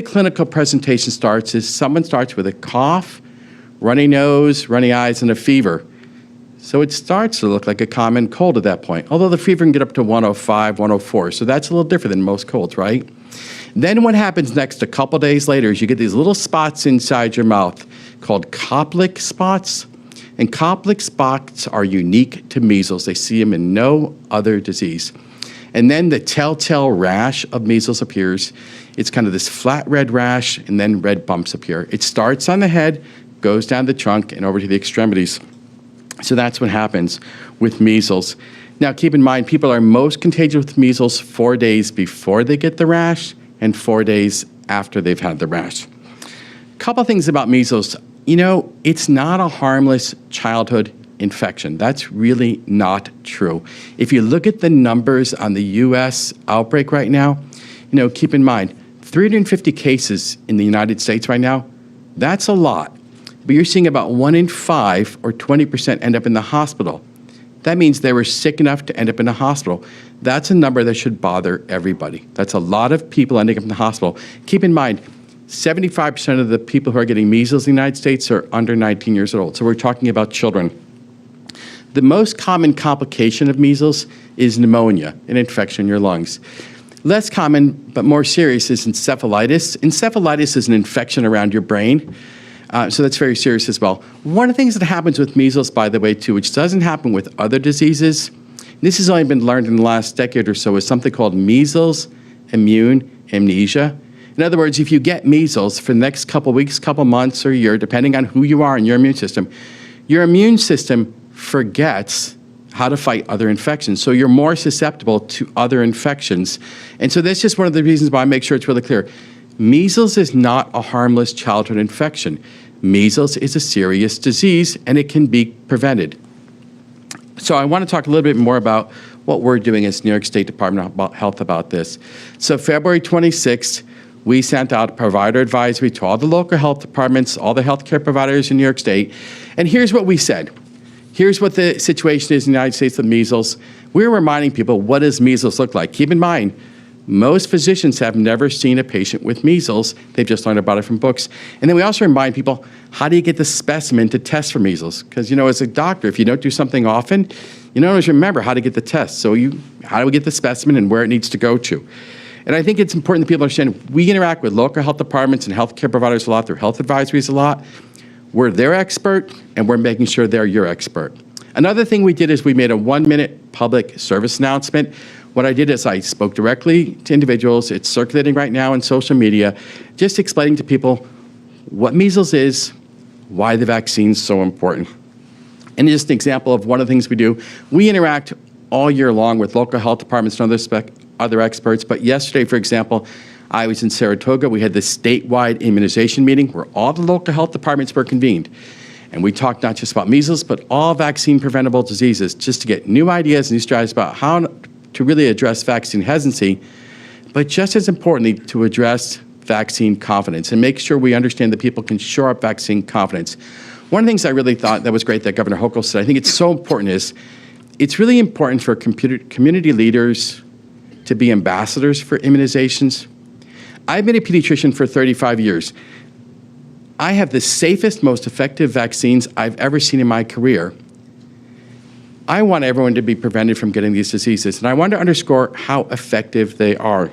clinical presentation starts is someone starts with a cough, runny nose, runny eyes, and a fever. So it starts to look like a common cold at that point, although the fever can get up to 105, 104. So that's a little different than most colds, right? Then what happens next a couple days later is you get these little spots inside your mouth called Koplik spots. And Koplik spots are unique to measles. They see them in no other disease. And then the telltale rash of measles appears. It's kind of this flat red rash, and then red bumps appear. It starts on the head, goes down the trunk, and over to the extremities. So that's what happens with measles. Now, keep in mind, people are most contagious with measles 4 days before they get the rash and 4 days after they've had the rash. A couple things about measles. You know, it's not a harmless childhood infection. That's really not true. If you look at the numbers on the U.S. outbreak right now, you know, keep in mind, 350 cases in the United States right now, that's a lot. But you're seeing about 1 in 5 or 20% end up in the hospital. That means they were sick enough to end up in a hospital. That's a number that should bother everybody. That's a lot of people ending up in the hospital. Keep in mind, 75% of the people who are getting measles in the United States are under 19 years old. So we're talking about children. The most common complication of measles is pneumonia, an infection in your lungs. Less common, but more serious, is encephalitis. Encephalitis is an infection around your brain. So that's very serious as well. One of the things that happens with measles, by the way, too, which doesn't happen with other diseases, this has only been learned in the last decade or so, is something called measles immune amnesia. In other words, if you get measles for the next couple weeks, couple months, or year, depending on who you are in your immune system forgets how to fight other infections. So you're more susceptible to other infections. And so that's just one of the reasons why I make sure it's really clear. Measles is not a harmless childhood infection. Measles is a serious disease, and it can be prevented. So I want to talk a little bit more about what we're doing as New York State Department of Health about this. So February 26th, we sent out a provider advisory to all the local health departments, all the healthcare providers in New York State. And here's what we said. Here's what the situation is in the United States with measles. We're reminding people, what does measles look like? Keep in mind, most physicians have never seen a patient with measles. They've just learned about it from books. And then we also remind people, how do you get the specimen to test for measles? Because, you know, as a doctor, if you don't do something often, you don't always remember how to get the test. So how do we get the specimen and where it needs to go to? And I think it's important that people understand we interact with local health departments and healthcare providers a lot, through health advisories a lot. We're their expert, and we're making sure they're your expert. Another thing we did is we made a 1-minute public service announcement. What I did is I spoke directly to individuals. It's circulating right now in social media, just explaining to people what measles is, why the vaccine's so important. And just an example of one of the things we do, we interact all year long with local health departments and other experts. But yesterday, for example, I was in Saratoga. We had the statewide immunization meeting where all the local health departments were convened. And we talked not just about measles, but all vaccine-preventable diseases, just to get new ideas and new strategies about how to really address vaccine hesitancy, but just as importantly, to address vaccine confidence and make sure we understand that people can shore up vaccine confidence. One of the things I really thought that was great that Governor Hochul said, I think it's so important, is it's really important for community leaders to be ambassadors for immunizations. I've been a pediatrician for 35 years. I have the safest, most effective vaccines I've ever seen in my career. I want everyone to be prevented from getting these diseases, and I want to underscore how effective they are.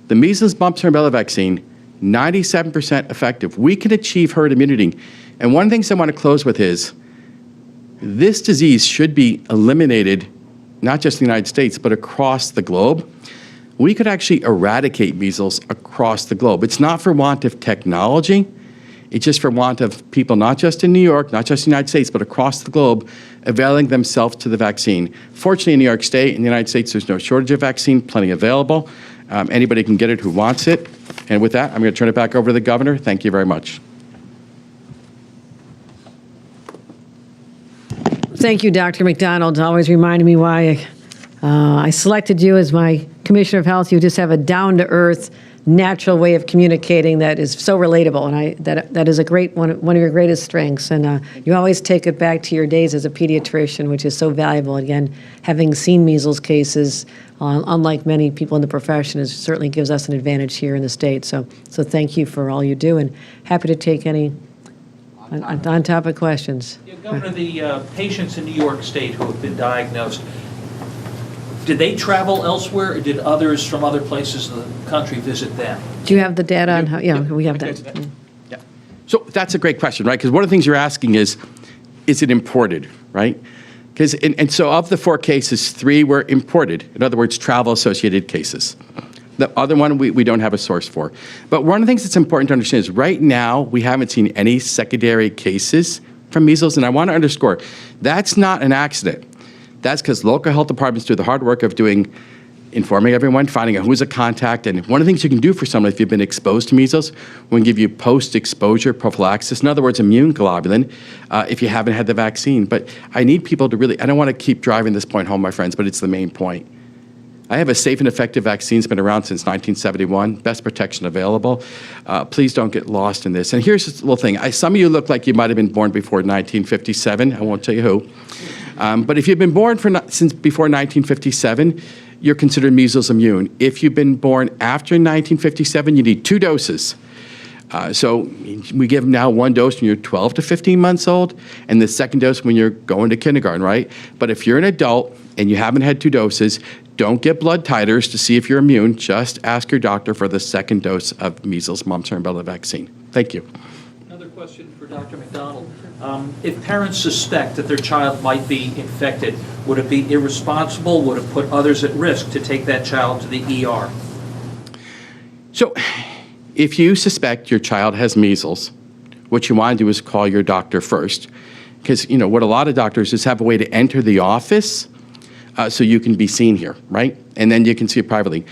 The measles, mumps, and rubella vaccine, 97% effective. We can achieve herd immunity. And one of the things I want to close with is, this disease should be eliminated, not just in the United States, but across the globe. We could actually eradicate measles across the globe. It's not for want of technology. It's just for want of people, not just in New York, not just in the United States, but across the globe, availing themselves to the vaccine. Fortunately, in New York State, in the United States, there's no shortage of vaccine, plenty available. Anybody can get it who wants it. And with that, I'm going to turn it back over to the governor. Thank you very much. Thank you, Dr. McDonald. Always reminding me why I selected you as my Commissioner of Health. You just have a down-to-earth, natural way of communicating that is so relatable, and that is a great one of your greatest strengths. And you always take it back to your days as a pediatrician, which is so valuable. Again, having seen measles cases, unlike many people in the profession, it certainly gives us an advantage here in the state. So thank you for all you do, and happy to take any on-topic questions. Yeah, Governor, the patients in New York State who have been diagnosed, did they travel elsewhere, or did others from other places in the country visit them? Do you have the data on how? Yeah, we have that. Yeah. So that's a great question, right? Because one of the things you're asking is it imported, right? Because and so of the 4 cases, 3 were imported. In other words, travel-associated cases. The other one we don't have a source for. But one of the things that's important to understand is right now we haven't seen any secondary cases from measles, and I want to underscore that's not an accident. That's because local health departments do the hard work of informing everyone, finding out who's a contact. And one of the things you can do for someone if you've been exposed to measles, we can give you post-exposure prophylaxis. In other words, immune globulin, if you haven't had the vaccine. But I need people to really, I don't want to keep driving this point home, my friends, but it's the main point. I have a safe and effective vaccine that's been around since 1971, best protection available. Please don't get lost in this. And here's a little thing. Some of you look like you might have been born before 1957. I won't tell you who. But if you've been born since before 1957, you're considered measles immune. If you've been born after 1957, you need 2 doses. So we give now 1 dose when you're 12 to 15 months old, and the second dose when you're going to kindergarten, right? But if you're an adult and you haven't had 2 doses, don't get blood titers to see if you're immune. Just ask your doctor for the second dose of measles, mumps, and rubella vaccine. Thank you. Another question for Dr. McDonald. If parents suspect that their child might be infected, would it be irresponsible, would it put others at risk to take that child to the ER? So if you suspect your child has measles, what you want to do is call your doctor first. Because, what a lot of doctors is have a way to enter the office so you can be seen here, right? And then you can see it privately.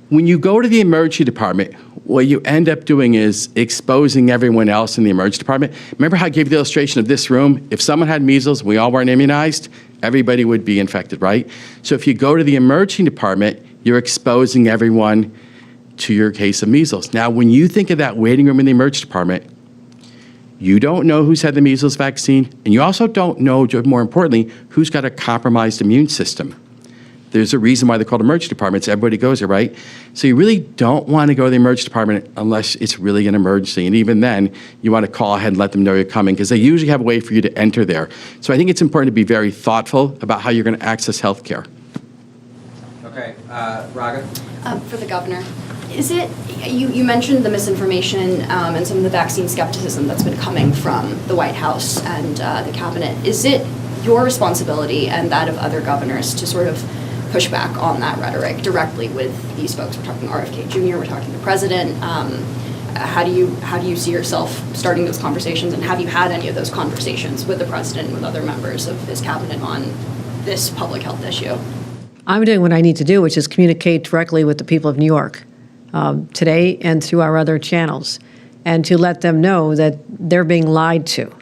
When you go to the emergency department, what you end up doing is exposing everyone else in the emergency department. Remember how I gave you the illustration of this room? If someone had measles, we all weren't immunized, everybody would be infected, right? So if you go to the emergency department, you're exposing everyone to your case of measles. Now, when you think of that waiting room in the emergency department, you don't know who's had the measles vaccine, and you also don't know, more importantly, who's got a compromised immune system. There's a reason why they're called emergency departments. Everybody goes there, right? So you really don't want to go to the emergency department unless it's really an emergency. And even then, you want to call ahead and let them know you're coming because they usually have a way for you to enter there. So I think it's important to be very thoughtful about how you're going to access health care. Okay, Raga? For the governor, is it, you mentioned the misinformation and some of the vaccine skepticism that's been coming from the White House and the cabinet. Is it your responsibility and that of other governors to sort of push back on that rhetoric directly with these folks? We're talking RFK Jr., we're talking the president. How do you see yourself starting those conversations, and have you had any of those conversations with the president and with other members of his cabinet on this public health issue? I'm doing what I need to do, which is communicate directly with the people of New York today and through our other channels, and to let them know that they're being lied to.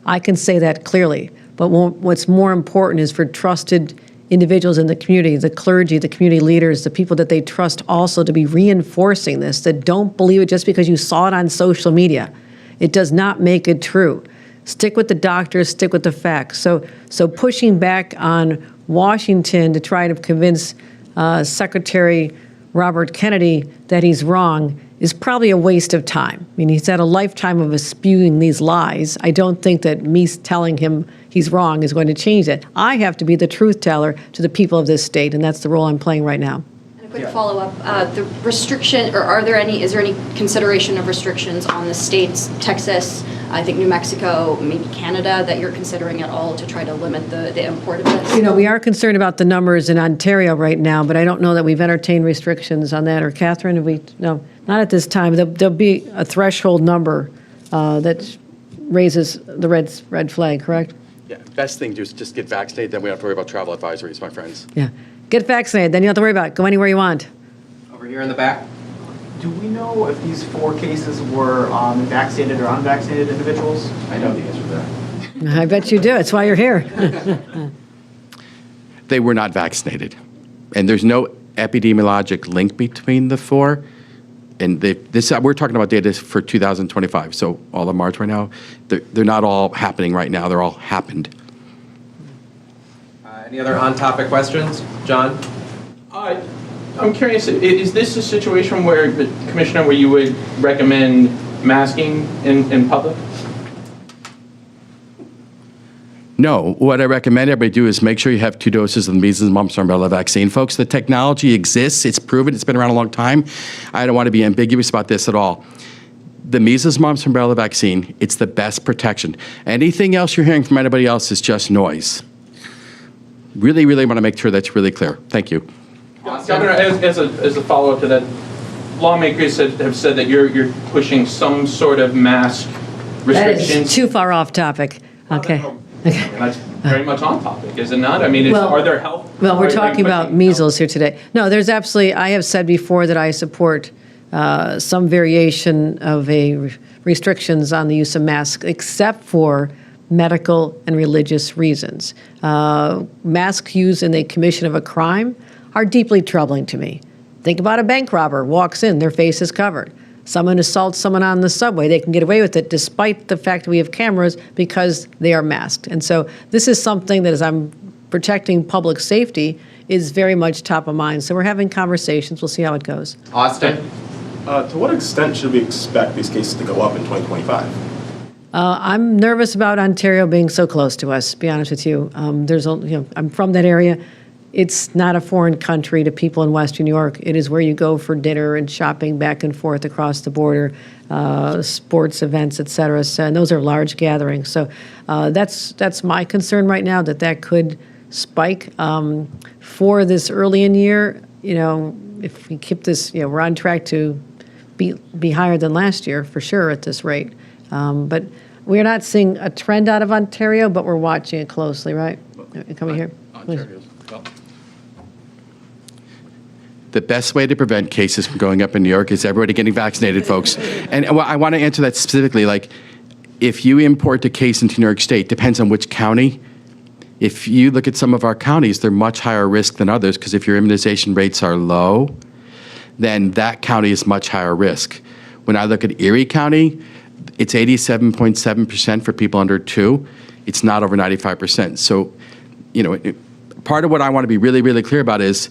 I can say that clearly, but what's more important is for trusted individuals in the community, the clergy, the community leaders, the people that they trust also to be reinforcing this, that don't believe it just because you saw it on social media. It does not make it true. Stick with the doctors, stick with the facts. So pushing back on Washington to try to convince Secretary Robert Kennedy that he's wrong is probably a waste of time. I mean, he's had a lifetime of spewing these lies. I don't think that me telling him he's wrong is going to change that. I have to be the truth teller to the people of this state, and that's the role I'm playing right now. And a quick follow-up, the restriction, or is there any consideration of restrictions on the states, Texas, I think New Mexico, maybe Canada, that you're considering at all to try to limit the import of this? We are concerned about the numbers in Ontario right now, but I don't know that we've entertained restrictions on that. Or Catherine, have we? No, not at this time. There'll be a threshold number that raises the red flag, correct? Yeah, best thing to do is just get vaccinated, then we don't have to worry about travel advisories, my friends. Yeah, get vaccinated, then you don't have to worry about it. Go anywhere you want. Over here in the back? Do we know if these 4 cases were vaccinated or unvaccinated individuals? I know the answer to that. I bet you do. That's why you're here. They were not vaccinated. And there's no epidemiologic link between the 4. And we're talking about data for 2025, so all of March right now, they're not all happening right now, they're all happened. Any other on-topic questions? John? I'm curious, is this a situation where, Commissioner, where you would recommend masking in public? No, what I recommend everybody do is make sure you have 2 doses of the measles, mumps, and rubella vaccine. Folks, the technology exists, it's proven, it's been around a long time. I don't want to be ambiguous about this at all. The measles, mumps, and rubella vaccine, it's the best protection. Anything else you're hearing from anybody else is just noise. Really, really want to make sure that's really clear. Thank you. Governor, as a follow-up to that, lawmakers have said that you're pushing some sort of mask That restrictions. is too far off topic. Okay. That's very much on topic, is it not? I mean, Well- are there health? Well, we're are you talking about pushing measles here today. No, there's absolutely, I have said before that I support some variation of restrictions on the use of masks, except for medical and religious reasons. Masks used in the commission of a crime are deeply troubling to me. Think about a bank robber walks in, their face is covered. Someone assaults someone on the subway, they can get away with it despite the fact that we have cameras because they are masked. And so this is something that, as I'm protecting public safety, is very much top of mind. So we're having conversations, we'll see how it goes. Austin? To what extent should we expect these cases to go up in 2025? I'm nervous about Ontario being so close to us, to be honest with you. I'm from that area. It's not a foreign country to people in Western New York. It is where you go for dinner and shopping back and forth across the border, sports events, et cetera. So, and those are large gatherings. So that's my concern right now, that could spike. For this early in year, if we keep this, we're on track to be higher than last year for sure at this rate. But we're not seeing a trend out of Ontario, but we're watching it closely, right? Coming here. The best way to prevent cases from going up in New York is everybody getting vaccinated, folks. And I want to answer that specifically. Like, if you import a case into New York State, depends on which county. If you look at some of our counties, they're much higher risk than others because if your immunization rates are low, then that county is much higher risk. When I look at Erie County, it's 87.7% for people under 2. It's not over 95%. So, part of what I want to be really, really clear about is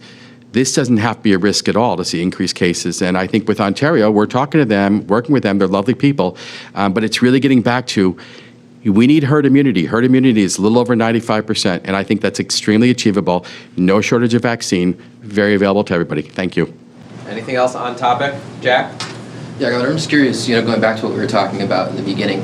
this doesn't have to be a risk at all to see increased cases. And I think with Ontario, we're talking to them, working with them. They're lovely people. But it's really getting back to, we need herd immunity. Herd immunity is a little over 95%. And I think that's extremely achievable. No shortage of vaccine, very available to everybody. Thank you. Anything else on topic? Jack? Yeah, Governor, I'm just curious, going back to what we were talking about in the beginning,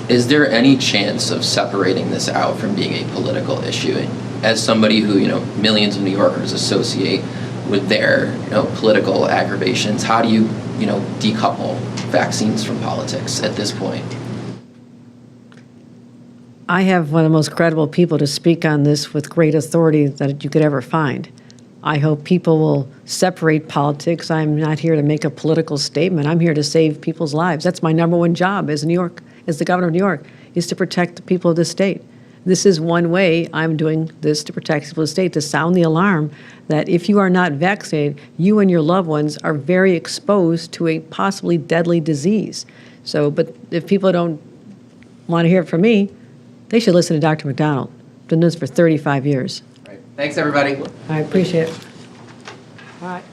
is there any chance of separating this out from being a political issue? As somebody who, millions of New Yorkers associate with their, political aggravations, how do you, decouple vaccines from politics at this point? I have one of the most credible people to speak on this with great authority that you could ever find. I hope people will separate politics. I'm not here to make a political statement. I'm here to save people's lives. That's my number one job as the governor of New York, is to protect the people of this state. This is one way I'm doing this to protect people of the state, to sound the alarm that if you are not vaccinated, you and your loved ones are very exposed to a possibly deadly disease. So, but if people don't want to hear it from me, they should listen to Dr. McDonald. Been doing this for 35 years. Right. Thanks, everybody. I appreciate it. All right.